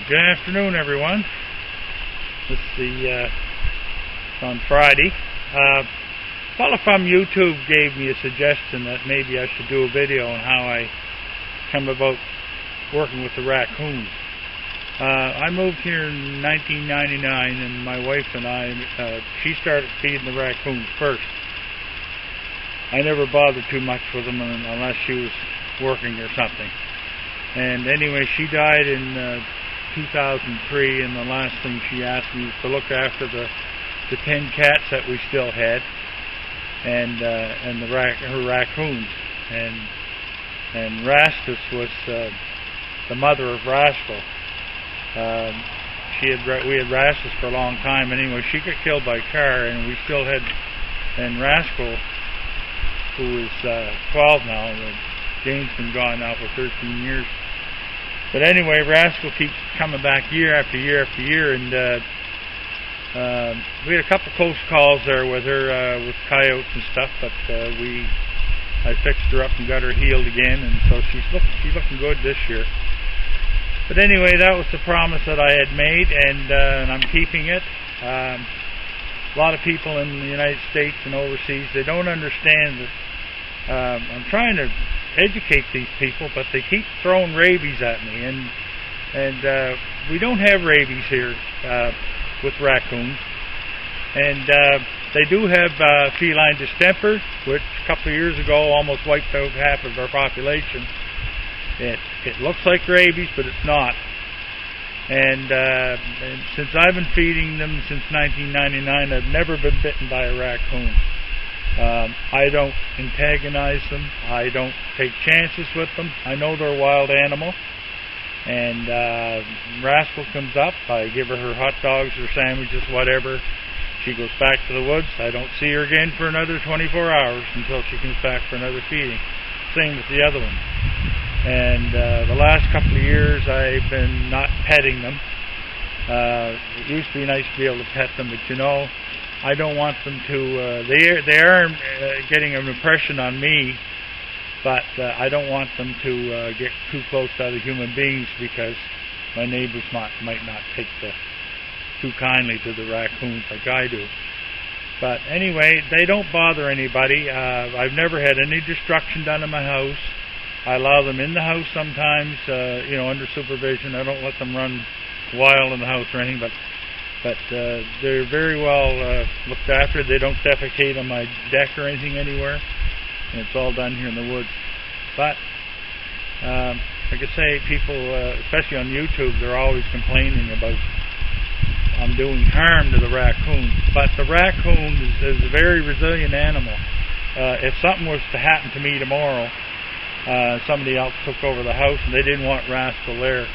Good afternoon, everyone. This is on Friday. A fellow from YouTube gave me a suggestion that maybe I should do a video on how I come about working with the raccoons. I moved here in 1999, and my wife and I, she started feeding the raccoons first. I never bothered too much with them unless she was working or something. And anyway, she died in 2003, and the last thing she asked me was to look after the 10 cats that we still had, and her raccoons. And Rascal was the mother of Rascal. We had Rascal for a long time. Anyway, she got killed by a car, and we still had. And Rascal, who is 12 now, Jane's been gone now for 13 years. But anyway, Rascal keeps coming back year after year after year, and we had a couple close calls there with her, with coyotes and stuff, but I fixed her up and got her healed again, and so she's looking good this year. But anyway, that was the promise that I had made, and I'm keeping it. A lot of people in the United States and overseas, they don't understand that I'm trying to educate these people, but they keep throwing rabies at me, and we don't have rabies here with raccoons, and they do have feline distemper, which a couple of years ago almost wiped out half of our population. It looks like rabies, but it's not. And since I've been feeding them since 1999, I've never been bitten by a raccoon. I don't antagonize them. I don't take chances with them. I know they're a wild animal. And Rascal comes up. I give her hot dogs or sandwiches, whatever. She goes back to the woods. I don't see her again for another 24 hours until she comes back for another feeding. Same with the other one. And the last couple of years I've been not petting them. It used to be nice to be able to pet them, but you know, I don't want them to, they are getting an impression on me, but I don't want them to get too close to other human beings, because my neighbors might not take too kindly to the raccoons like I do. But anyway, they don't bother anybody. I've never had any destruction done in my house. I allow them in the house sometimes, you know, under supervision. I don't let them run wild in the house or anything, but they're very well looked after. They don't defecate on my deck or anything anywhere, and it's all done here in the woods. But like I say, people, especially on YouTube, they're always complaining about I'm doing harm to the raccoon. But the raccoon is a very resilient animal. If something was to happen to me tomorrow, somebody else took over the house and they didn't want Rascal there,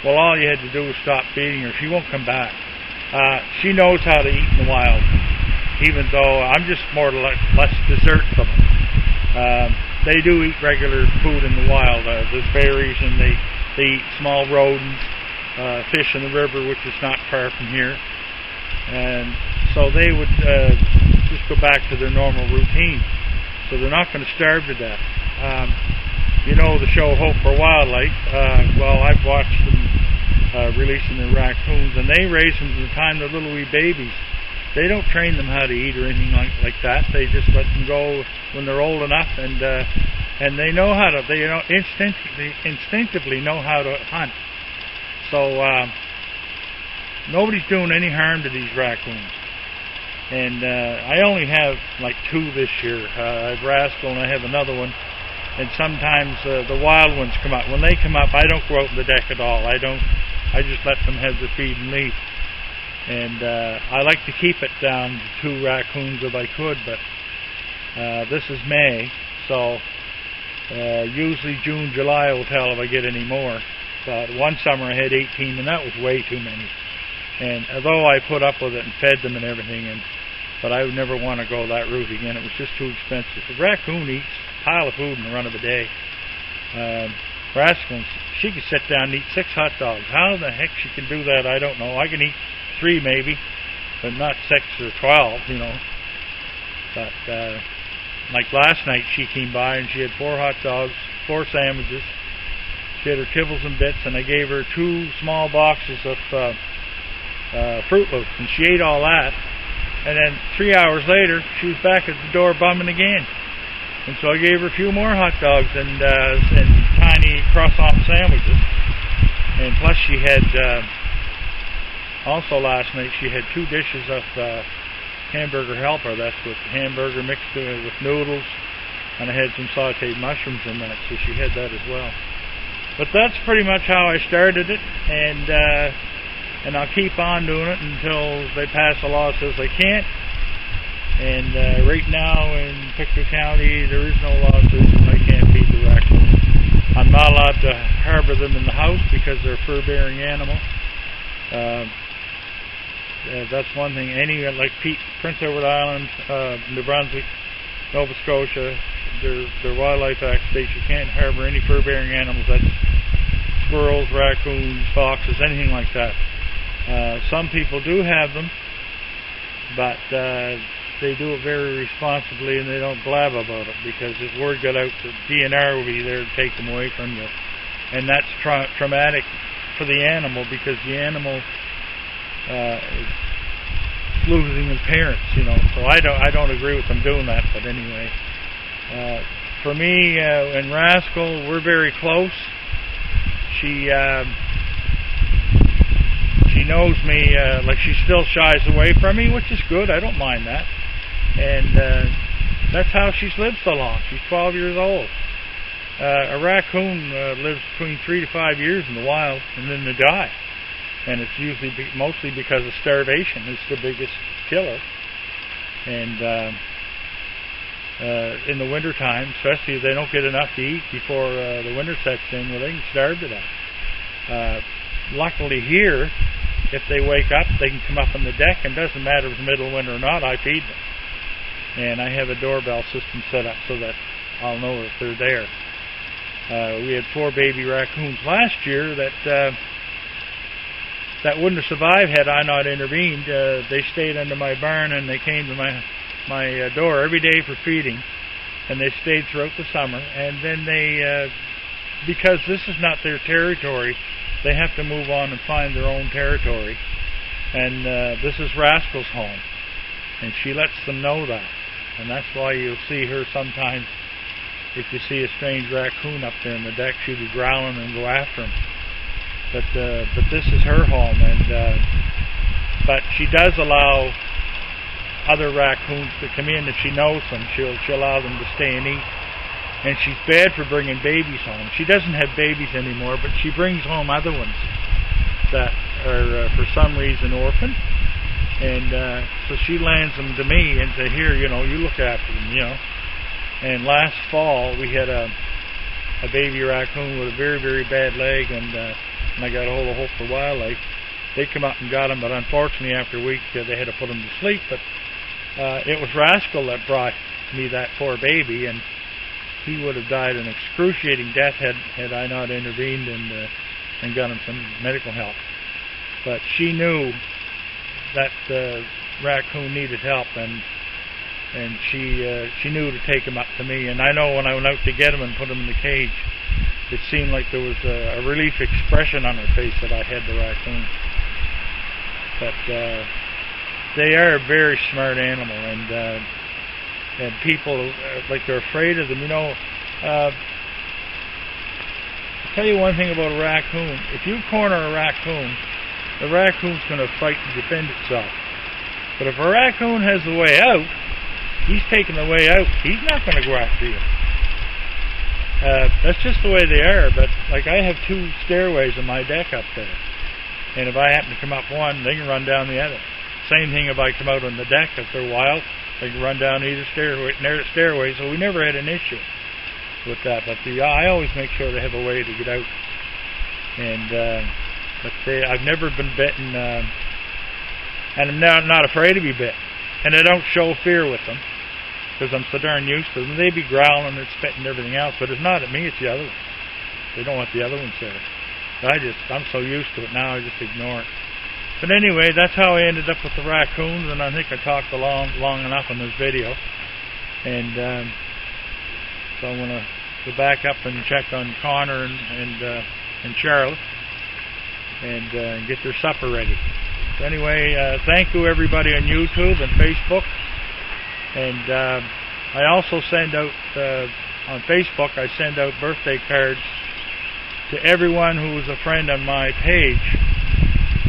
well, all you had to do was stop feeding her. She won't come back. She knows how to eat in the wild, even though I'm just more or less dessert for them. They do eat regular food in the wild. There's berries, and they eat small rodents, fish in the river, which is not far from here. And so they would just go back to their normal routine. So they're not going to starve to death. You know the show Hope for Wildlife. Well, I've watched them releasing their raccoons, and they raise them from the time they're little wee babies. They don't train them how to eat or anything like that. They just let them go when they're old enough, and they know how to. They instinctively know how to hunt. So nobody's doing any harm to these raccoons. And I only have like 2 this year. I have Rascal and I have another one. And sometimes the wild ones come up. When they come up, I don't go out on the deck at all. I just let them have the feed and leave. And I like to keep it down to 2 raccoons if I could, but this is May, so usually June, July will tell if I get any more. But one summer I had 18, and that was way too many. And although I put up with it and fed them and everything, but I would never want to go that route again. It was just too expensive. The raccoon eats a pile of food in the run of a day. Rascal, she could sit down and eat 6 hot dogs. How the heck she can do that, I don't know. I can eat 3 maybe, but not 6 or 12, you know. But like last night, she came by and she had 4 hot dogs, 4 sandwiches. She had her kibbles and bits, and I gave her 2 small boxes of Fruit Loops, and she ate all that. And then 3 hours later, she was back at the door bumming again. And so I gave her a few more hot dogs and tiny croissant sandwiches. And plus she had, also last night, she had 2 dishes of hamburger helper. That's with hamburger mixed with noodles. And I had some sauteed mushrooms in that, so she had that as well. But that's pretty much how I started it. And I'll keep on doing it until they pass a law that says I can't. And right now in Pictou County, there is no law that says I can't feed the raccoons. I'm not allowed to harbor them in the house because they're a fur-bearing animal. That's one thing. Like Prince Edward Island, New Brunswick, Nova Scotia, their Wildlife Act states you can't harbor any fur-bearing animals. That's squirrels, raccoons, foxes, anything like that. Some people do have them, but they do it very responsibly and they don't blab about it, because if word got out, the DNR will be there to take them away from you. And that's traumatic for the animal, because the animal is losing his parents, you know. So I don't agree with them doing that, but anyway. For me and Rascal, we're very close. She knows me, like she still shies away from me, which is good. I don't mind that. And that's how she's lived so long. She's 12 years old. A raccoon lives between 3 to 5 years in the wild, and then they die. And it's usually mostly because of starvation. It's the biggest killer. And in the wintertime, especially if they don't get enough to eat before the winter sets in, well, they can starve to death. Luckily here, if they wake up, they can come up on the deck, and it doesn't matter if it's middle of winter or not, I feed them. And I have a doorbell system set up so that I'll know if they're there. We had 4 baby raccoons last year that wouldn't have survived had I not intervened. They stayed under my barn, and they came to my door every day for feeding, and they stayed throughout the summer. And then they, because this is not their territory, they have to move on and find their own territory. And this is Rascal's home, and she lets them know that. And that's why you'll see her sometimes, if you see a strange raccoon up there on the deck, she'll be growling and go after him. But this is her home, and but she does allow other raccoons to come in if she knows them. She'll allow them to stay and eat. And she's bad for bringing babies home. She doesn't have babies anymore, but she brings home other ones that are for some reason orphaned. And so she lands them to me and say, here, you know, you look after them, you know. And last fall we had a baby raccoon with a very, very bad leg, and I got a hold of Hope for Wildlife. They come up and got him, but unfortunately after a week they had to put him to sleep. But it was Rascal that brought me that poor baby, and he would have died an excruciating death had I not intervened and got him some medical help. But she knew that the raccoon needed help, and she knew to take him up to me. And I know when I went out to get him and put him in the cage, it seemed like there was a relief expression on her face that I had the raccoon. But they are a very smart animal, and people like they're afraid of them. You know, I'll tell you one thing about a raccoon. If you corner a raccoon, the raccoon's going to fight to defend itself. But if a raccoon has the way out, he's taking the way out. He's not going to go after you. That's just the way they are. But like, I have 2 stairways on my deck up there, and if I happen to come up one, they can run down the other. Same thing if I come out on the deck. If they're wild, they can run down either stairway. So we never had an issue with that. But I always make sure they have a way to get out. And but I've never been bitten, and I'm not afraid to be bit. And I don't show fear with them, because I'm so darn used to them. They be growling and spitting and everything else, but it's not at me, it's the other ones. They don't want the other ones there. But I'm so used to it now, I just ignore it. But anyway, that's how I ended up with the raccoons, and I think I talked long enough on this video. And so I'm going to go back up and check on Connor and Charlotte and get their supper ready. So anyway, thank you everybody on YouTube and Facebook. And I also send out, on Facebook, I send out birthday cards to everyone who is a friend on my page.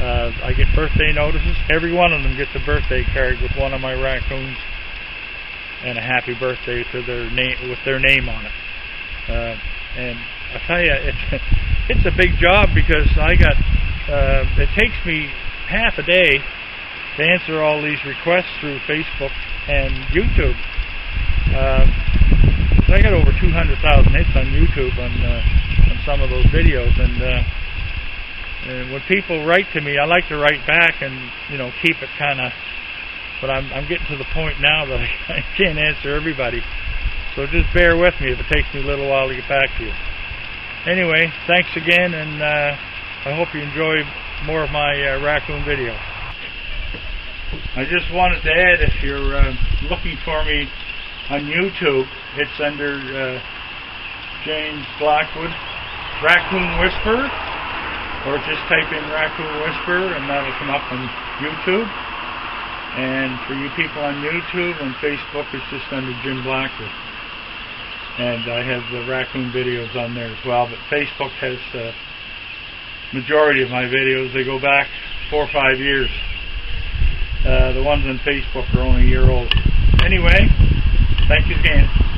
I get birthday notices. Every one of them gets a birthday card with one of my raccoons and a happy birthday to their name, with their name on it. And I tell you, it's a big job because it takes me half a day to answer all these requests through Facebook and YouTube. I got over 200,000 hits on YouTube on some of those videos, and when people write to me, I like to write back and keep it kind of. But I'm getting to the point now that I can't answer everybody, so just bear with me if it takes me a little while to get back to you. Anyway, thanks again, and I hope you enjoy more of my raccoon videos. I just wanted to add, if you're looking for me on YouTube, it's under James Blackwood, Raccoon Whisperer, or just type in Raccoon Whisperer and that'll come up on YouTube. And for you people on YouTube and Facebook, it's just under Jim Blackwood. And I have the raccoon videos on there as well, but Facebook has the majority of my videos. They go back 4 or 5 years. The ones on Facebook are only a year old. Anyway, thank you again.